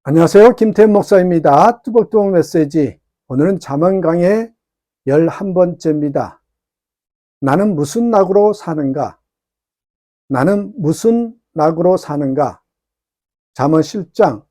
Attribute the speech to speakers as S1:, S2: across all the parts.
S1: 안녕하세요. 김태현 목사입니다. 뚜벅뚜벅 메시지. 오늘은 잠언 강의 11번째입니다. 나는 무슨 낙으로 사는가? 나는 무슨 낙으로 사는가? 잠언 10장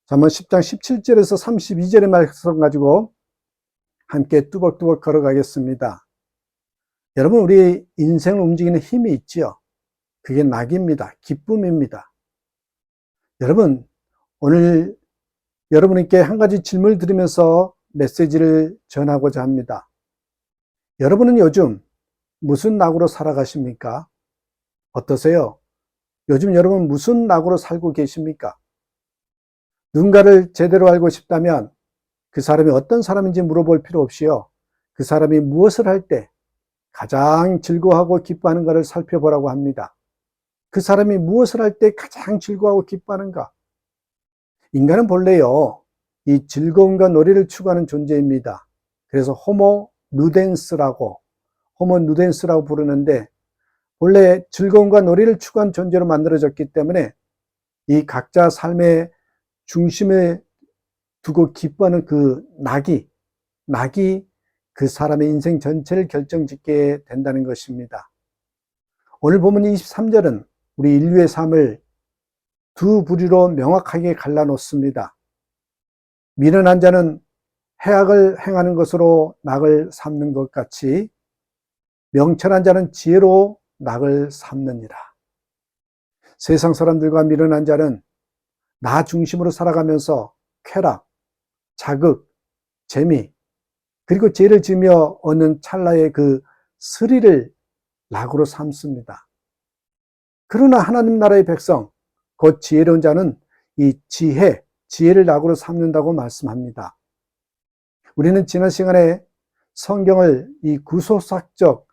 S1: 17절에서 32절의 말씀 가지고 함께 뚜벅뚜벅 걸어가겠습니다. 여러분, 우리 인생을 움직이는 힘이 있지요. 그게 낙입니다. 기쁨입니다. 여러분, 오늘 여러분께 한 가지 질문을 드리면서 메시지를 전하고자 합니다. 여러분은 요즘 무슨 낙으로 살아가십니까? 어떠세요? 요즘 여러분 무슨 낙으로 살고 계십니까? 누군가를 제대로 알고 싶다면 그 사람이 어떤 사람인지 물어볼 필요 없이요. 그 사람이 무엇을 할 때 가장 즐거워하고 기뻐하는가를 살펴보라고 합니다. 그 사람이 무엇을 할 때 가장 즐거워하고 기뻐하는가? 인간은 본래요, 이 즐거움과 놀이를 추구하는 존재입니다. 그래서 호모 누덴스라고 부르는데, 본래 즐거움과 놀이를 추구하는 존재로 만들어졌기 때문에 이 각자 삶의 중심에 두고 기뻐하는 그 낙이 그 사람의 인생 전체를 결정짓게 된다는 것입니다. 오늘 본문 23절은 우리 인류의 삶을 두 부류로 명확하게 갈라놓습니다. 미련한 자는 해악을 행하는 것으로 낙을 삼는 것 같이 명철한 자는 지혜로 낙을 삼느니라. 세상 사람들과 미련한 자는 나 중심으로 살아가면서 쾌락, 자극, 재미, 그리고 죄를 지으며 얻는 찰나의 그 스릴을 낙으로 삼습니다. 그러나 하나님 나라의 백성, 곧 지혜로운 자는 이 지혜를 낙으로 삼는다고 말씀합니다. 우리는 지난 시간에 성경을 이 구소삭적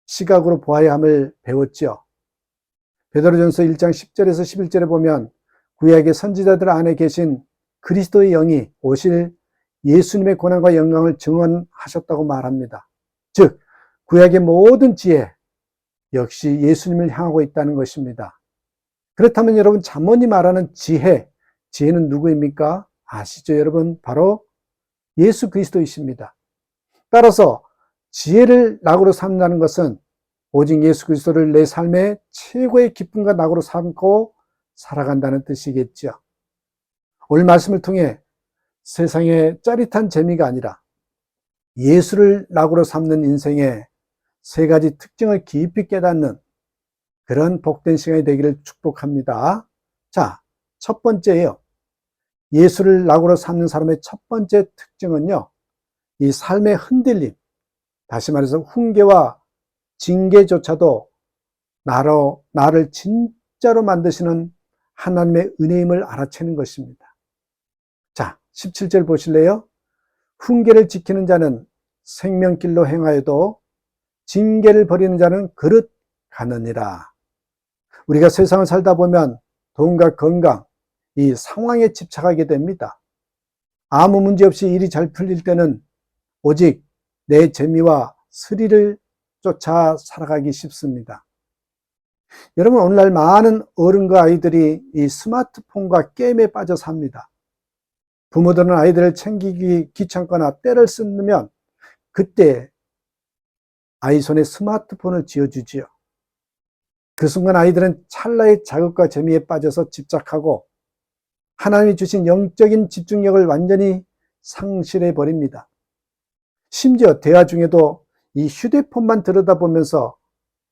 S1: 시각으로 보아야 함을 배웠죠. 베드로전서 1장 10절에서 11절에 보면 구약의 선지자들 안에 계신 그리스도의 영이 오실 예수님의 고난과 영광을 증언하셨다고 말합니다. 즉 구약의 모든 지혜 역시 예수님을 향하고 있다는 것입니다. 그렇다면 여러분, 잠언이 말하는 지혜는 누구입니까? 아시죠 여러분? 바로 예수 그리스도이십니다. 따라서 지혜를 낙으로 삼는다는 것은 오직 예수 그리스도를 내 삶의 최고의 기쁨과 낙으로 삼고 살아간다는 뜻이겠죠. 오늘 말씀을 통해 세상의 짜릿한 재미가 아니라 예수를 낙으로 삼는 인생의 세 가지 특징을 깊이 깨닫는 그런 복된 시간이 되기를 축복합니다. 자, 첫 번째예요. 예수를 낙으로 삼는 사람의 첫 번째 특징은요, 이 삶의 흔들림, 다시 말해서 훈계와 징계조차도 나를 진짜로 만드시는 하나님의 은혜임을 알아채는 것입니다. 자, 17절 보실래요? 훈계를 지키는 자는 생명길로 행하여도 징계를 버리는 자는 그릇 가느니라. 우리가 세상을 살다 보면 돈과 건강, 이 상황에 집착하게 됩니다. 아무 문제 없이 일이 잘 풀릴 때는 오직 내 재미와 스릴을 쫓아 살아가기 쉽습니다. 여러분, 오늘날 많은 어른과 아이들이 이 스마트폰과 게임에 빠져 삽니다. 부모들은 아이들을 챙기기 귀찮거나 때를 쓰면 그때 아이 손에 스마트폰을 쥐어주지요. 그 순간 아이들은 찰나의 자극과 재미에 빠져서 집착하고 하나님이 주신 영적인 집중력을 완전히 상실해 버립니다. 심지어 대화 중에도 이 휴대폰만 들여다보면서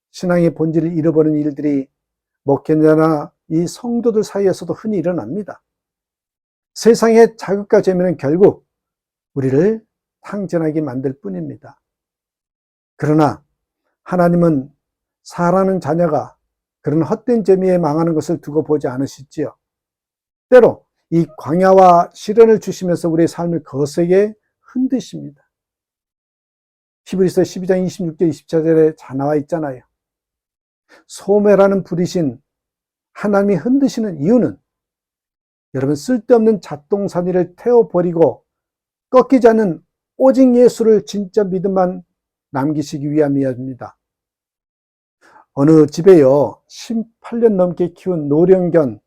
S1: 신앙의 본질을 잃어버리는 일들이 목회자나 이 성도들 사이에서도 흔히 일어납니다. 세상의 자극과 재미는 결국 우리를 탕진하게 만들 뿐입니다. 그러나 하나님은 사랑하는 자녀가 그런 헛된 재미에 망하는 것을 두고 보지 않으시지요. 때로 이 광야와 시련을 주시면서 우리의 삶을 거세게 흔드십니다. 히브리서 12장 26절 24절에 다 나와 있잖아요. 소매라는 부리신 하나님이 흔드시는 이유는 여러분, 쓸데없는 잣동산이를 태워버리고 꺾이지 않는 오직 예수를 진짜 믿음만 남기시기 위함이옵니다. 어느 집에요, 18년 넘게 키운 노령견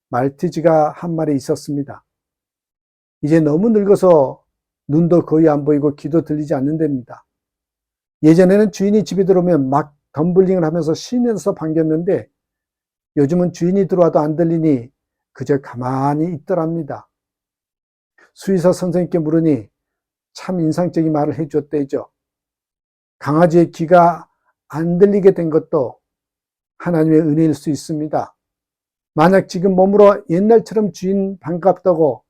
S1: 말티즈가 한 마리 있었습니다. 이제 너무 늙어서 눈도 거의 안 보이고 귀도 들리지 않는답니다. 예전에는 주인이 집에 들어오면 막 덤블링을 하면서 신에서 반겼는데 요즘은 주인이 들어와도 안 들리니 그저 가만히 있더랍니다. 수의사 선생님께 물으니 참 인상적인 말을 해줬대죠. 강아지의 귀가 안 들리게 된 것도 하나님의 은혜일 수 있습니다. 만약 지금 몸으로 옛날처럼 주인 반갑다고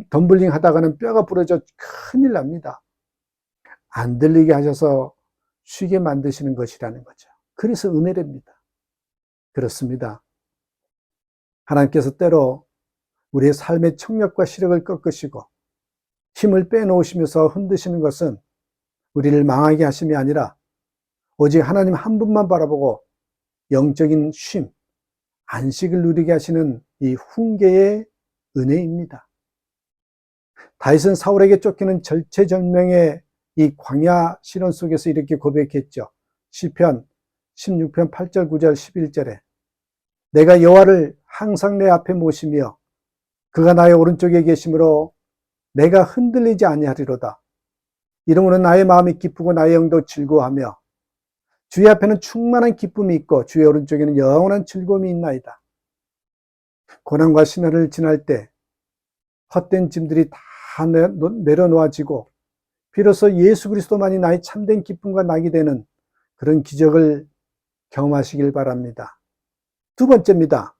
S1: 덤블링 하다가는 뼈가 부러져 큰일 납니다. 안 들리게 하셔서 쉬게 만드시는 것이라는 거죠. 그래서 은혜랍니다. 그렇습니다. 하나님께서 때로 우리의 삶의 청력과 시력을 꺾으시고 힘을 빼놓으시면서 흔드시는 것은 우리를 망하게 하심이 아니라 오직 하나님 한 분만 바라보고 영적인 쉼, 안식을 누리게 하시는 이 훈계의 은혜입니다. 다윗은 사울에게 쫓기는 절체절명의 이 광야 시련 속에서 이렇게 고백했죠. 시편 16편 8절 9절 11절에 내가 여호와를 항상 내 앞에 모시며 그가 나의 오른쪽에 계심으로 내가 흔들리지 아니하리로다. 이러므로 나의 마음이 기쁘고 나의 영도 즐거워하며 주의 앞에는 충만한 기쁨이 있고 주의 오른쪽에는 영원한 즐거움이 있나이다. 고난과 시련을 지날 때 헛된 짐들이 다 내려놓아지고 비로소 예수 그리스도만이 나의 참된 기쁨과 낙이 되는 그런 기적을 경험하시길 바랍니다. 두 번째입니다.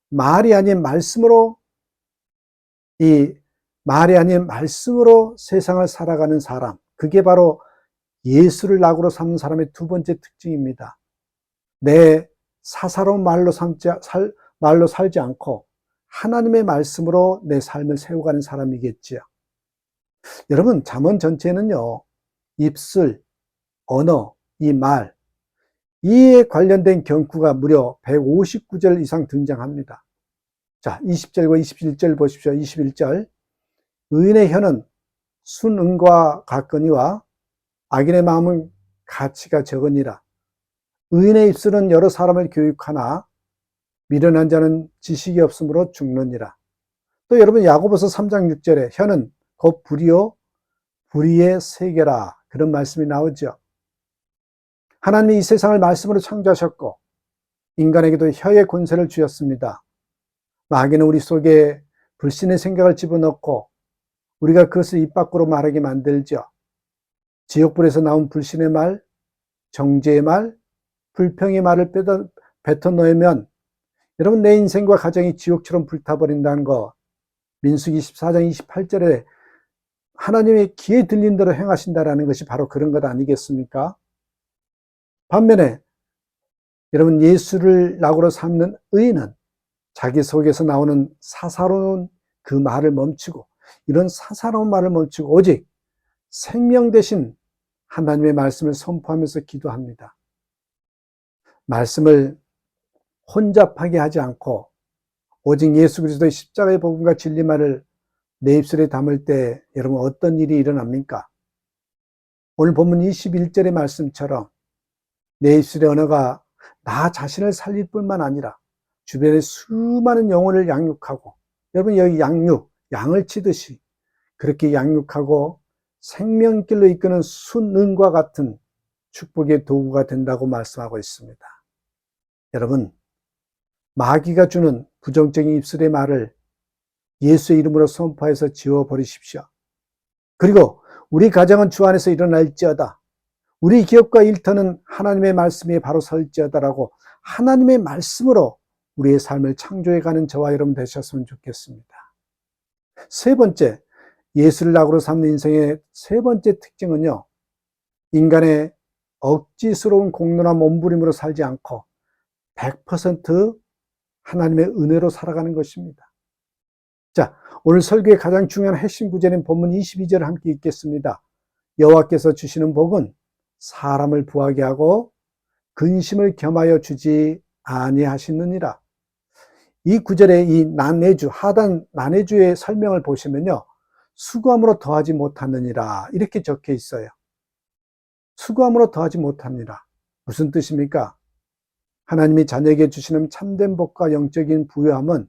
S1: 말이 아닌 말씀으로 세상을 살아가는 사람, 그게 바로 예수를 낙으로 삼는 사람의 두 번째 특징입니다. 내 사사로운 말로 살지 않고 하나님의 말씀으로 내 삶을 세워가는 사람이겠지요. 여러분, 잠언 전체는요, 입술, 언어, 이 말, 이에 관련된 경구가 무려 159절 이상 등장합니다. 자, 20절과 21절 보십시오. 21절. 의인의 혀는 순응과 같거니와 악인의 마음은 가치가 적으니라. 의인의 입술은 여러 사람을 교육하나 미련한 자는 지식이 없으므로 죽느니라. 또 여러분 야고보서 3장 6절에 혀는 곧 불이요 불의의 세계라, 그런 말씀이 나오죠. 하나님이 이 세상을 말씀으로 창조하셨고 인간에게도 혀의 권세를 주셨습니다. 마귀는 우리 속에 불신의 생각을 집어넣고 우리가 그것을 입 밖으로 말하게 만들죠. 지옥불에서 나온 불신의 말, 정죄의 말, 불평의 말을 뱉어놓으면 여러분 내 인생과 가정이 지옥처럼 불타버린다는 거, 민수기 14장 28절에 하나님의 귀에 들린 대로 행하신다라는 것이 바로 그런 것 아니겠습니까? 반면에 여러분 예수를 낙으로 삼는 의인은 자기 속에서 나오는 사사로운 그 말을 멈추고, 이런 사사로운 말을 멈추고 오직 생명 대신 하나님의 말씀을 선포하면서 기도합니다. 말씀을 혼잡하게 하지 않고 오직 예수 그리스도의 십자가의 복음과 진리만을 내 입술에 담을 때 여러분 어떤 일이 일어납니까? 오늘 본문 21절의 말씀처럼 내 입술의 언어가 나 자신을 살릴 뿐만 아니라 주변의 수많은 영혼을 양육하고, 여러분 여기 양을 치듯이 그렇게 양육하고 생명길로 이끄는 순응과 같은 축복의 도구가 된다고 말씀하고 있습니다. 여러분, 마귀가 주는 부정적인 입술의 말을 예수의 이름으로 선포해서 지워버리십시오. 그리고 우리 가정은 주 안에서 일어날지어다, 우리 기업과 일터는 하나님의 말씀에 바로 설지어다라고 하나님의 말씀으로 우리의 삶을 창조해가는 저와 여러분 되셨으면 좋겠습니다. 세 번째, 예수를 낙으로 삼는 인생의 세 번째 특징은요, 인간의 억지스러운 공로나 몸부림으로 살지 않고 100% 하나님의 은혜로 살아가는 것입니다. 자, 오늘 설교의 가장 중요한 핵심 구절인 본문 22절을 함께 읽겠습니다. 여호와께서 주시는 복은 사람을 부하게 하고 근심을 겸하여 주지 아니하시느니라. 이 구절의 이 난해주, 하단 난해주의 설명을 보시면요, 수고함으로 더하지 못하느니라 이렇게 적혀 있어요. 수고함으로 더하지 못합니다. 무슨 뜻입니까? 하나님이 자녀에게 주시는 참된 복과 영적인 부유함은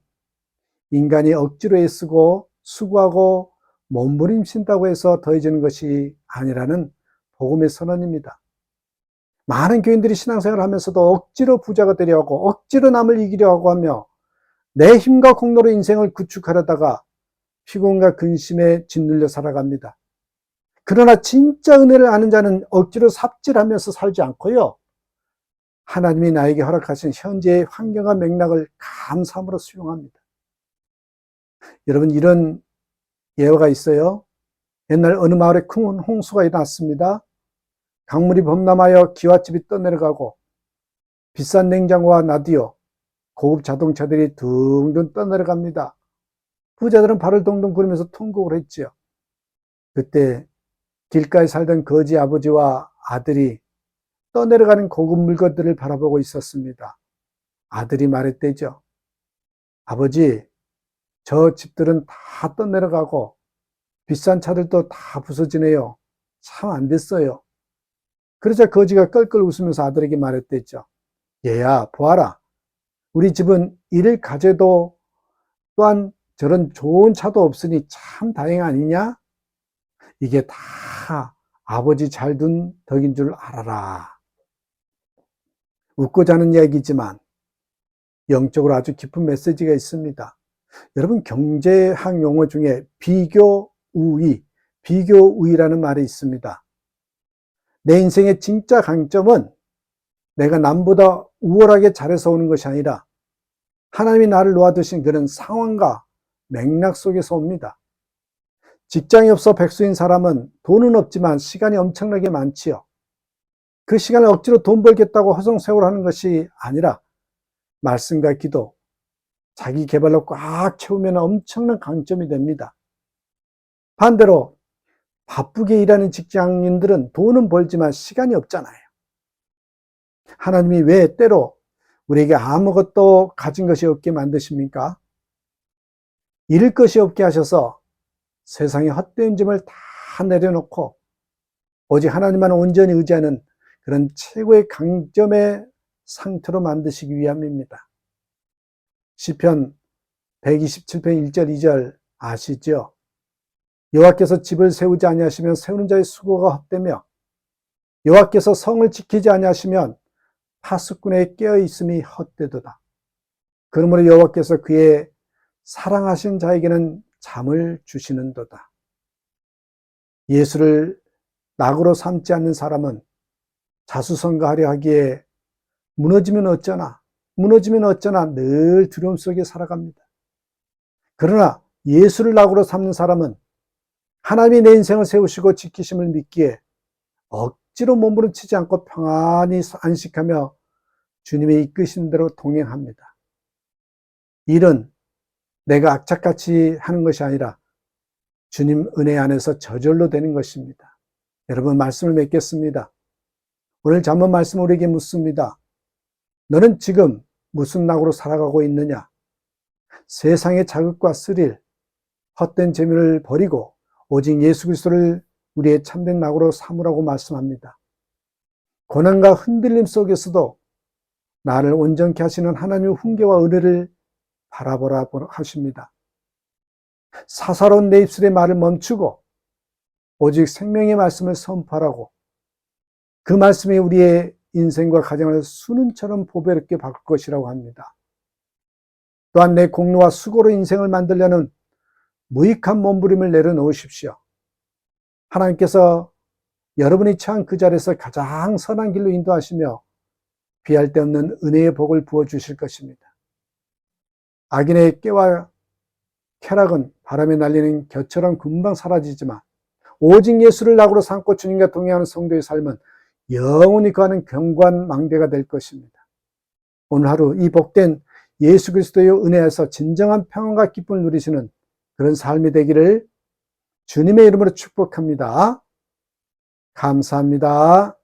S1: 인간이 억지로 애쓰고 수고하고 몸부림친다고 해서 더해지는 것이 아니라는 복음의 선언입니다. 많은 교인들이 신앙생활을 하면서도 억지로 부자가 되려 하고 억지로 남을 이기려 하고 하며 내 힘과 공로로 인생을 구축하려다가 피곤과 근심에 짓눌려 살아갑니다. 그러나 진짜 은혜를 아는 자는 억지로 삽질하면서 살지 않고요, 하나님이 나에게 허락하신 현재의 환경과 맥락을 감사함으로 수용합니다. 여러분, 이런 예화가 있어요. 옛날 어느 마을에 큰 홍수가 일어났습니다. 강물이 범람하여 기와집이 떠내려가고 비싼 냉장고와 라디오, 고급 자동차들이 둥둥 떠내려갑니다. 부자들은 발을 동동 구르면서 통곡을 했지요. 그때 길가에 살던 거지 아버지와 아들이 떠내려가는 고급 물건들을 바라보고 있었습니다. 아들이 말했대죠. 아버지, 저 집들은 다 떠내려가고 비싼 차들도 다 부서지네요. 참 안 됐어요. 그러자 거지가 껄껄 웃으면서 아들에게 말했댔죠. 얘야, 보아라. 우리 집은 이를 가져도 또한 저런 좋은 차도 없으니 참 다행 아니냐? 이게 다 아버지 잘 둔 덕인 줄 알아라. 웃고자 하는 이야기지만 영적으로 아주 깊은 메시지가 있습니다. 여러분, 경제학 용어 중에 비교우위라는 말이 있습니다. 내 인생의 진짜 강점은 내가 남보다 우월하게 잘해서 오는 것이 아니라 하나님이 나를 놓아두신 그런 상황과 맥락 속에서 옵니다. 직장이 없어 백수인 사람은 돈은 없지만 시간이 엄청나게 많지요. 그 시간을 억지로 돈 벌겠다고 허송세월하는 것이 아니라 말씀과 기도, 자기 개발로 꽉 채우면 엄청난 강점이 됩니다. 반대로 바쁘게 일하는 직장인들은 돈은 벌지만 시간이 없잖아요. 하나님이 왜 때로 우리에게 아무것도 가진 것이 없게 만드십니까? 잃을 것이 없게 하셔서 세상의 헛된 짐을 다 내려놓고 오직 하나님만 온전히 의지하는 그런 최고의 강점의 상태로 만드시기 위함입니다. 시편 127편 1절 2절 아시죠? 여호와께서 집을 세우지 아니하시면 세우는 자의 수고가 헛되며 여호와께서 성을 지키지 아니하시면 파수꾼의 깨어있음이 헛되도다. 그러므로 여호와께서 그의 사랑하신 자에게는 잠을 주시는도다. 예수를 낙으로 삼지 않는 사람은 자수성가하려 하기에 무너지면 어쩌나 늘 두려움 속에 살아갑니다. 그러나 예수를 낙으로 삼는 사람은 하나님이 내 인생을 세우시고 지키심을 믿기에 억지로 몸부림치지 않고 평안히 안식하며 주님의 이끄신 대로 동행합니다. 일은 내가 악착같이 하는 것이 아니라 주님 은혜 안에서 저절로 되는 것입니다. 여러분, 말씀을 맺겠습니다. 오늘 잠언 말씀 우리에게 묻습니다. 너는 지금 무슨 낙으로 살아가고 있느냐? 세상의 자극과 스릴, 헛된 재미를 버리고 오직 예수 그리스도를 우리의 참된 낙으로 삼으라고 말씀합니다. 고난과 흔들림 속에서도 나를 온전케 하시는 하나님의 훈계와 은혜를 바라보라 하십니다. 사사로운 내 입술의 말을 멈추고 오직 생명의 말씀을 선포하라고, 그 말씀이 우리의 인생과 가정을 수능처럼 보배롭게 바꿀 것이라고 합니다. 또한 내 공로와 수고로 인생을 만들려는 무익한 몸부림을 내려놓으십시오. 하나님께서 여러분이 처한 그 자리에서 가장 선한 길로 인도하시며 비할 데 없는 은혜의 복을 부어주실 것입니다. 악인의 깨와 쾌락은 바람에 날리는 겨처럼 금방 사라지지만 오직 예수를 낙으로 삼고 주님과 동행하는 성도의 삶은 영원히 거하는 경관 망대가 될 것입니다. 오늘 하루 이 복된 예수 그리스도의 은혜에서 진정한 평안과 기쁨을 누리시는 그런 삶이 되기를 주님의 이름으로 축복합니다. 감사합니다.